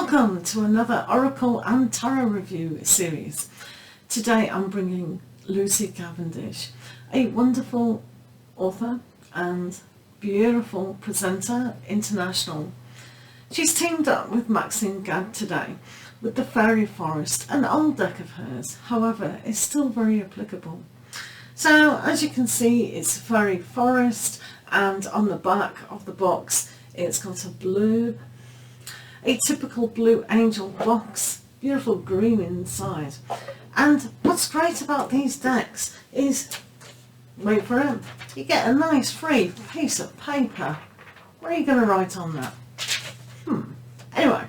Welcome to another Oracle and Tarot review series. Today I'm bringing Lucy Cavendish, a wonderful author and beautiful presenter, international. She's teamed up with Maxine Gadd today with the Fairy Forest, an old deck of hers, however it's still very applicable. So as you can see, it's Fairy Forest, and on the back of the box it's got a blue, a typical blue angel box, beautiful green inside. And what's great about these decks is, wait for it, you get a nice free piece of paper. What are you going to write on that? Anyway,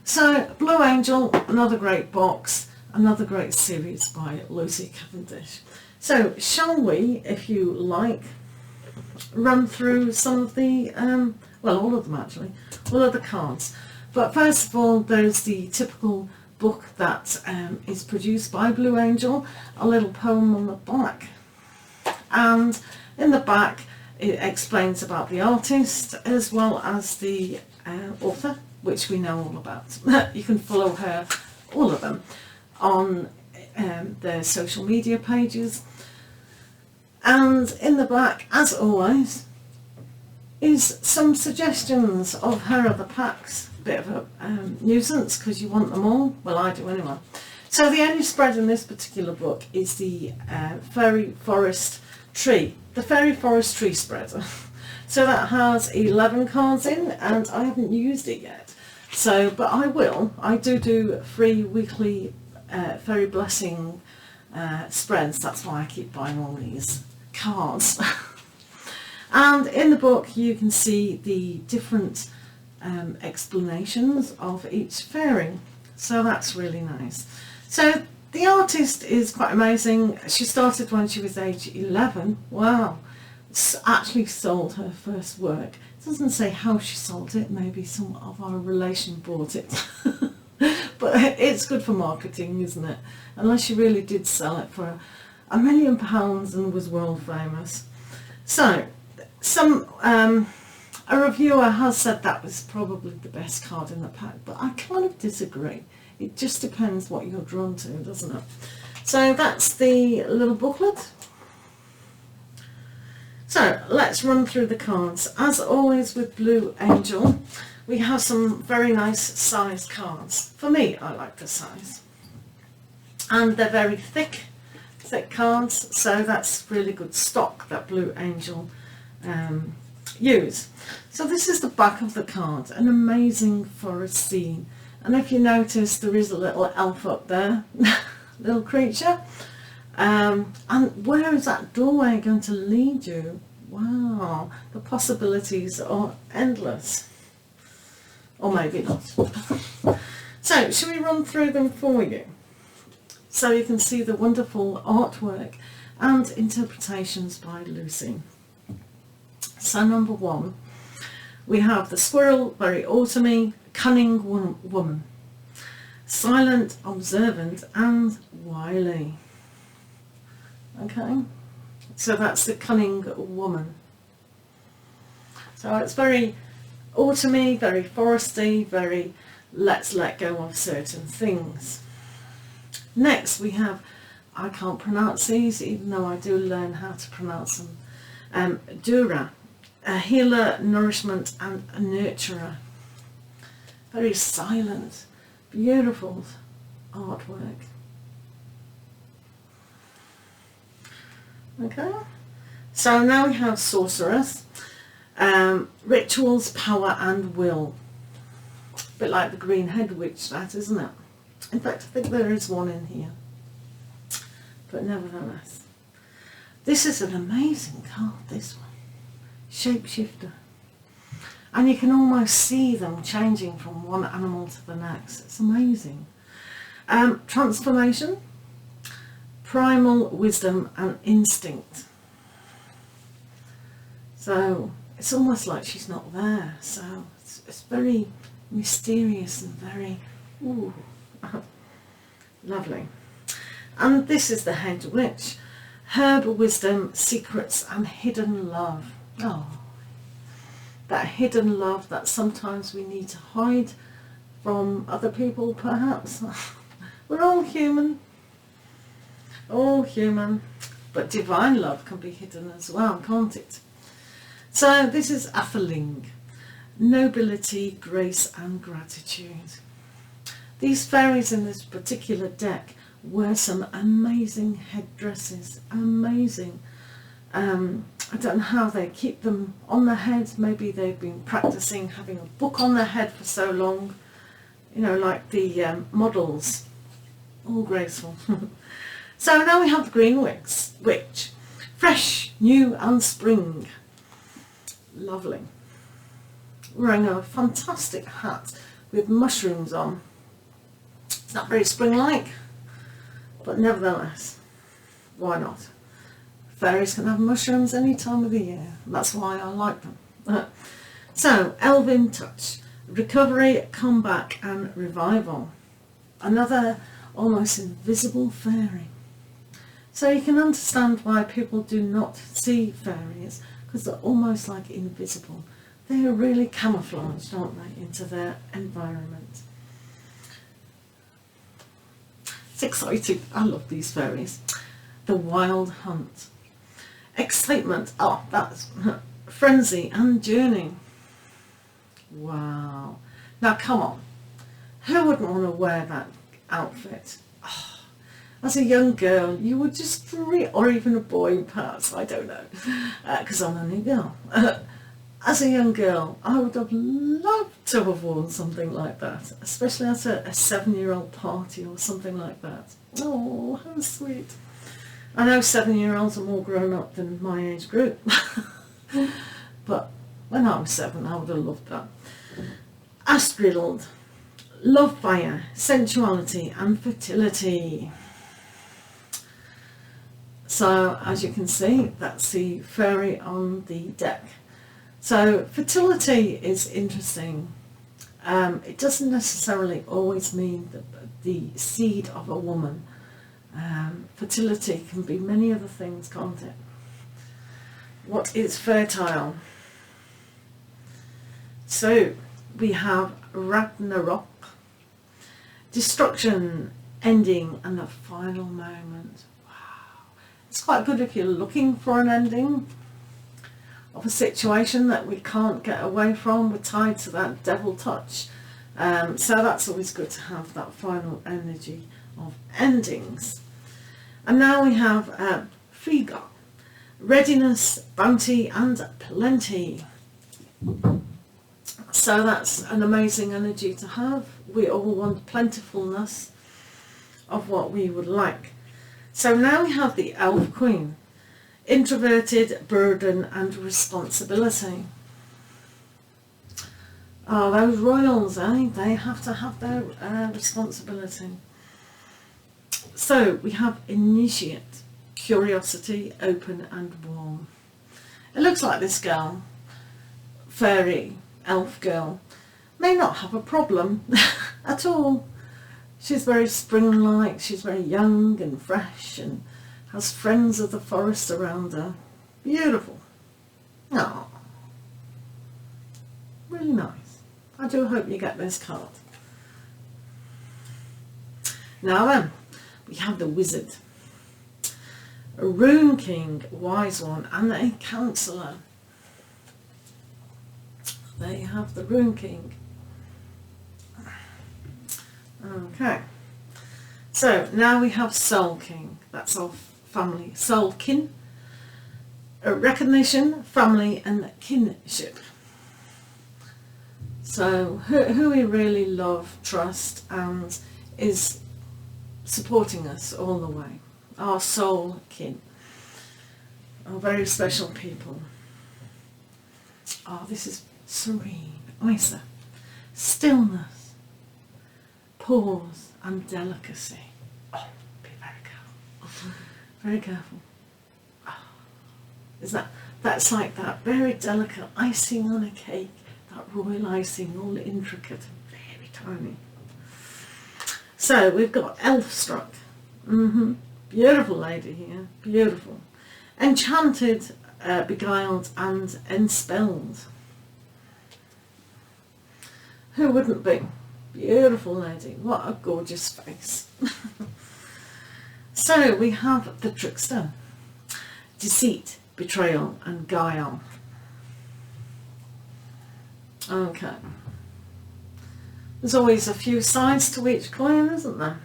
so Blue Angel, another great box, another great series by Lucy Cavendish. So shall we, if you like, run through some of the, well, all of them actually, all of the cards. But first of all, there's the typical book that is produced by Blue Angel, a little poem on the back. And in the back it explains about the artist as well as the author, which we know all about. You can follow her, all of them, on their social media pages. And in the back, as always, is some suggestions of her other packs. Bit of a nuisance because you want them all. Well, I do anyway. So the only spread in this particular book is the Fairy Forest Tree, the Fairy Forest Tree spread. So that has 11 cards in, and I haven't used it yet. So, but I will. I do free weekly Fairy Blessing spreads. That's why I keep buying all these cards. And in the book you can see the different explanations of each fairy, so that's really nice. So the artist is quite amazing. She started when she was age 11. Wow, actually sold her first work. It doesn't say how she sold it, maybe some of our relation bought it. But it's good for marketing, isn't it? Unless she really did sell it for £1 million and was world famous. So a reviewer has said that was probably the best card in the pack, but I kind of disagree. It just depends what you're drawn to, doesn't it? So that's the little booklet. So let's run through the cards. As always with Blue Angel, we have some very nice sized cards. For me, I like the size. And they're very thick cards, so that's really good stock that Blue Angel use. So this is the back of the card, an amazing forest scene, and if you notice there is a little elf up there, little creature, and where is that doorway going to lead you? Wow, the possibilities are endless, or maybe not. So should we run through them for you so you can see the wonderful artwork and interpretations by Lucy. So number one, we have the squirrel, very autumny, cunning woman, silent, observant and wily. Okay, so that's the cunning woman. So it's very autumny, very foresty, very let's let go of certain things. Next we have, I can't pronounce these even though I do learn how to pronounce them, Dura. A healer, nourishment and a nurturer. Very silent, beautiful artwork. Okay, so now we have sorceress, rituals, power and will. A bit like the green head witch, that, isn't it? In fact, I think there is one in here, but nevertheless, this is an amazing card, this one. Shapeshifter, and you can almost see them changing from one animal to the next. It's amazing. Transformation, primal wisdom and instinct. So it's almost like she's not there, so it's very mysterious and very lovely. And this is the head witch, herb wisdom, secrets and hidden love. Oh, that hidden love that sometimes we need to hide from other people perhaps. We're all human. All human. But divine love can be hidden as well, can't it? So this is Atherling. Nobility, grace and gratitude. These fairies in this particular deck wear some amazing headdresses. Amazing. I don't know how they keep them on their head. Maybe they've been practicing having a book on their head for so long. You know, like the models. All graceful. So now we have the Green Witch. Fresh, new and spring. Lovely. Wearing a fantastic hat with mushrooms on. It's not very spring-like, but nevertheless, why not? Fairies can have mushrooms any time of the year. That's why I like them. So, Elven Touch. Recovery, comeback and revival. Another almost invisible fairy. So you can understand why people do not see fairies, because they're almost like invisible. They are really camouflaged, aren't they, into their environment. It's exciting. I love these fairies. The Wild Hunt. Excitement. Oh, that's frenzy and journey. Wow. Now come on. Who wouldn't want to wear that outfit? Oh, as a young girl, you would just dream, or even a boy perhaps, I don't know, because I'm only a girl. As a young girl, I would have loved to have worn something like that, especially at a 7-year-old party or something like that. Oh, how sweet. I know 7-year-olds are more grown up than my age group, but when I was 7, I would have loved that. Astrid, love, fire, sensuality and fertility. So as you can see, that's the fairy on the deck. So fertility is interesting. It doesn't necessarily always mean the seed of a woman. Fertility can be many other things, can't it? What is fertile? So we have Ragnarok, destruction, ending and a final moment. Wow. It's quite good if you're looking for an ending of a situation that we can't get away from. We're tied to that devil touch. So that's always good to have that final energy of endings. And now we have Friga, readiness, bounty and plenty. So that's an amazing energy to have. We all want plentifulness of what we would like. So now we have the Elf Queen, introverted, burden and responsibility. Oh, those royals, eh? They have to have their responsibility. So we have initiate, curiosity, open and warm. It looks like this girl, fairy, elf girl, may not have a problem at all. She's very spring-like, she's very young and fresh and has friends of the forest around her. Beautiful. Oh, really nice. I do hope you get this card. Now then, we have the Wizard, a Rune King, Wise One and a Counsellor. There you have the Rune King. Okay, so now we have Soul King. That's our family, soul kin, recognition, family and kinship. So who we really love, trust and is supporting us all the way. Our soul kin, our very special people. Oh, this is serene, Isa, stillness, pause and delicacy. Oh, be very careful. Very careful. Oh, that's like that very delicate icing on a cake, that royal icing, all intricate and very tiny. So we've got Elf Struck. Beautiful lady here, beautiful. Enchanted, beguiled and enspelled. Who wouldn't be? Beautiful lady. What a gorgeous face. So we have the trickster. Deceit, betrayal and guile. Okay. There's always a few sides to each coin, isn't there?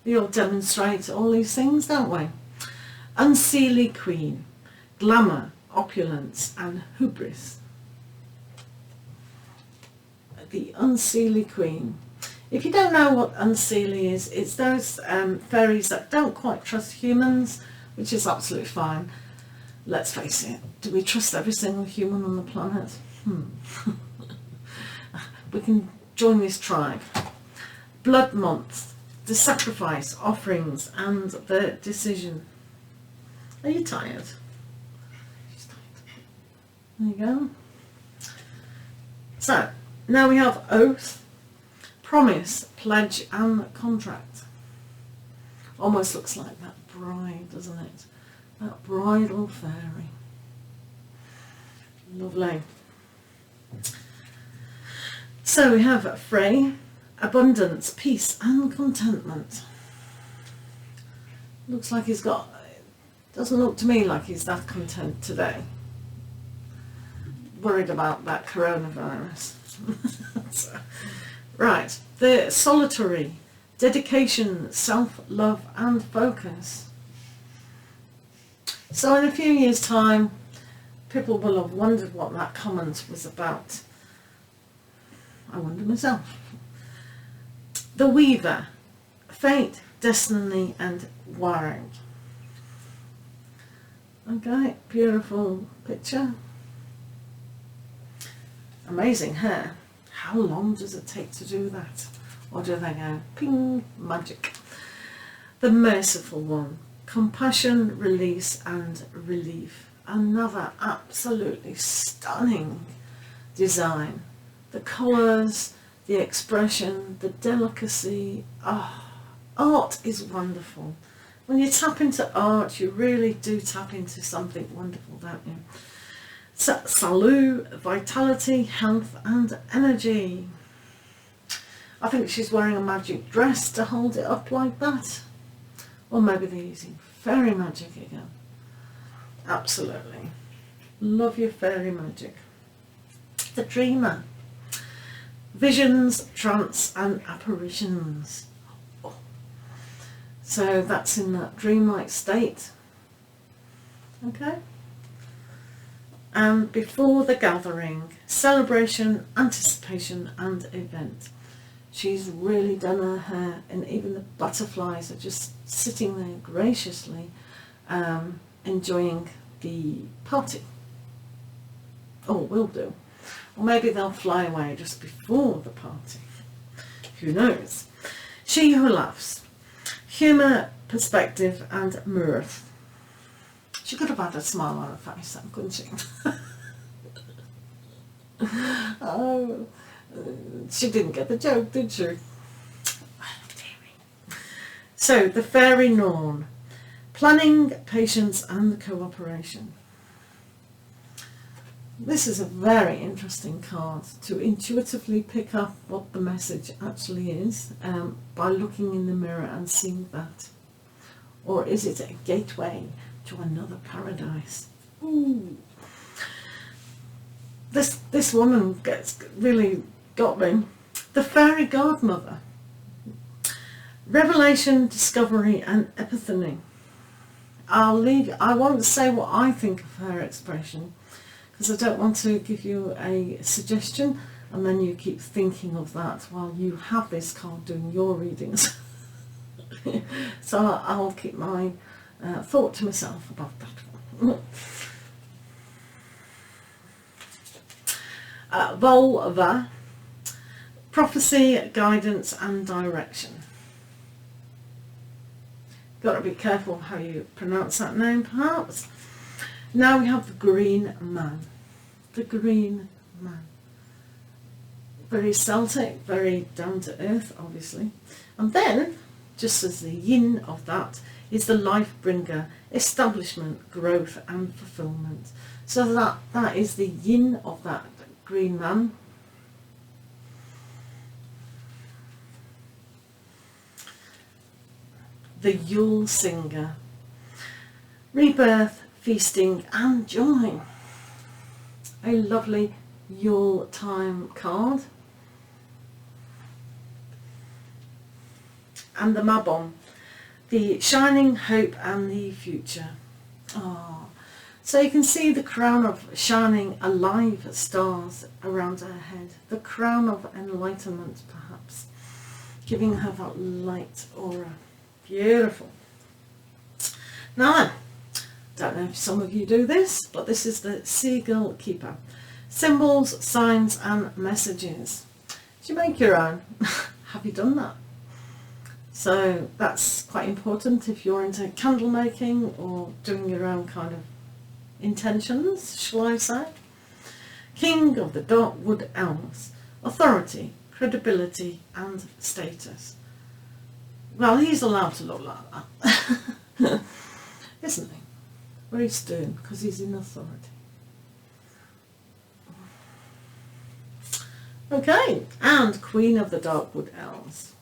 We all demonstrate all these things, don't we? Unseelie queen, glamour, opulence and hubris. The unseelie queen. If you don't know what unseelie is, it's those fairies that don't quite trust humans, which is absolutely fine. Let's face it, do we trust every single human on the planet? We can join this tribe. Blood month, the sacrifice, offerings and the decision. Are you tired? She's tired. There you go. So, now we have oath, promise, pledge and contract. Almost looks like that bride, doesn't it? That bridal fairy. Lovely. So we have Frey, abundance, peace and contentment. Looks like he's got, doesn't look to me like he's that content today. Worried about that coronavirus. So, right, the solitary, dedication, self-love and focus. So in a few years' time, people will have wondered what that comment was about. I wonder myself. The weaver, fate, destiny and wiring. Okay, beautiful picture. Amazing hair. How long does it take to do that? Or do they go ping, magic? The merciful one, compassion, release and relief. Another absolutely stunning design. The colours, the expression, the delicacy. Art is wonderful. When you tap into art, you really do tap into something wonderful, don't you? Salut, vitality, health and energy. I think she's wearing a magic dress to hold it up like that. Or maybe they're using fairy magic again. Absolutely. Love your fairy magic. The dreamer. Visions, trance and apparitions. Oh. So that's in that dreamlike state. Okay. And before the gathering, celebration, anticipation and event. She's really done her hair, and even the butterflies are just sitting there graciously enjoying the party. Or will do. Or maybe they'll fly away just before the party. Who knows? She who laughs. Humour, perspective and mirth. She could have had a smile on her face then, couldn't she? Oh, she didn't get the joke, did she? Oh, dearie. So, the fairy norn. Planning, patience and cooperation. This is a very interesting card to intuitively pick up what the message actually is by looking in the mirror and seeing that. Or is it a gateway to another paradise? Ooh. This woman really got me. The fairy godmother. Revelation, discovery and epiphany. I won't say what I think of her expression, because I don't want to give you a suggestion and then you keep thinking of that while you have this card doing your readings. So I'll keep my thought to myself about that one. Volva, prophecy, guidance and direction. Got to be careful how you pronounce that name, perhaps. Now we have the Green Man. The Green Man. Very Celtic, very down to earth, obviously. And then, just as the yin of that, is the life bringer, establishment, growth and fulfillment. So that is the yin of that Green Man. the Yule Singer. Rebirth, feasting and joy. A lovely Yule time card. And the Mabon, the shining hope and the future. Oh, so you can see the crown of shining alive stars around her head. The crown of enlightenment, perhaps, giving her that light aura. Beautiful. Now, don't know if some of you do this, but this is the Seagull Keeper. Symbols, signs and messages. Do you make your own? Have you done that? So that's quite important if you're into candle making or doing your own kind of intentions, shall I say. King of the Darkwood Elves. Authority, credibility and status. Well, he's allowed to look like that, isn't he? Very stern, because he's in authority. Okay, and Queen of the Darkwood Elves.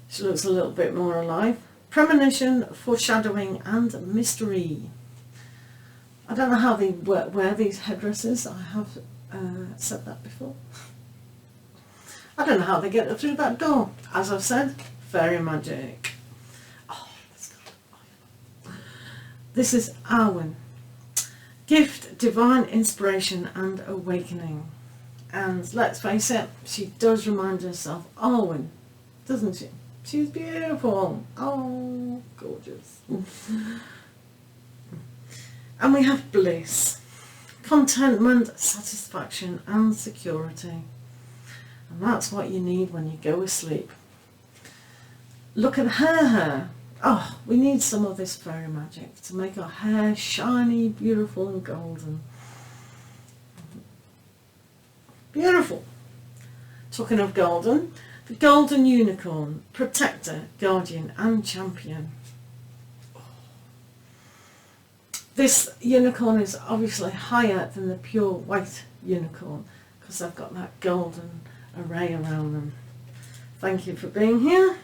She looks a little bit more alive. Premonition, foreshadowing and mystery. I don't know how they wear these headdresses. I have said that before. I don't know how they get through that door. As I've said, fairy magic. Oh, let's go. This is Arwen. Gift, divine inspiration and awakening. And let's face it, she does remind us of Arwen, doesn't she? She's beautiful. Oh, gorgeous. And we have bliss, contentment, satisfaction and security. And that's what you need when you go asleep. Look at her hair. Oh, we need some of this fairy magic to make our hair shiny, beautiful and golden. Beautiful. Talking of golden, the golden unicorn, protector, guardian and champion. This unicorn is obviously higher than the pure white unicorn because they've got that golden array around them. Thank you for being here.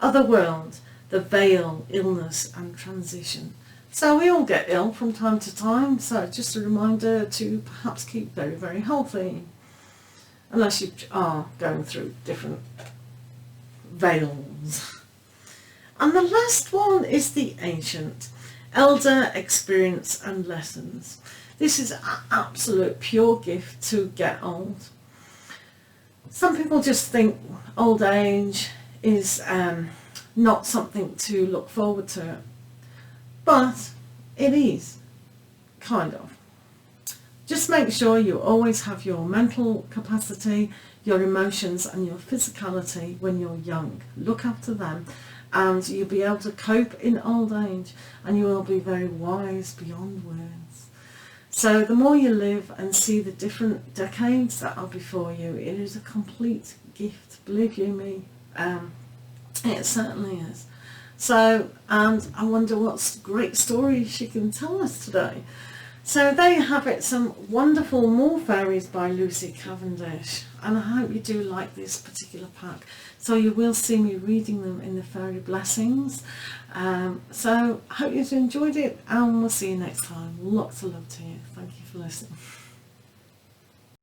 Other world, the veil, illness and transition. So we all get ill from time to time, so just a reminder to perhaps keep very, very healthy. Unless you are going through different veils. And the last one is the ancient. Elder, experience and lessons. This is an absolute pure gift to get old. Some people just think old age is not something to look forward to. But it is, kind of. Just make sure you always have your mental capacity, your emotions and your physicality when you're young. Look after them and you'll be able to cope in old age and you will be very wise beyond words. So the more you live and see the different decades that are before you, it is a complete gift, believe you me, it certainly is. So, and I wonder what great story she can tell us today. So there you have it, some wonderful More Fairies by Lucy Cavendish, and I hope you do like this particular pack. So you will see me reading them in the Fairy Blessings. So I hope you've enjoyed it and we'll see you next time. Lots of love to you. Thank you for listening.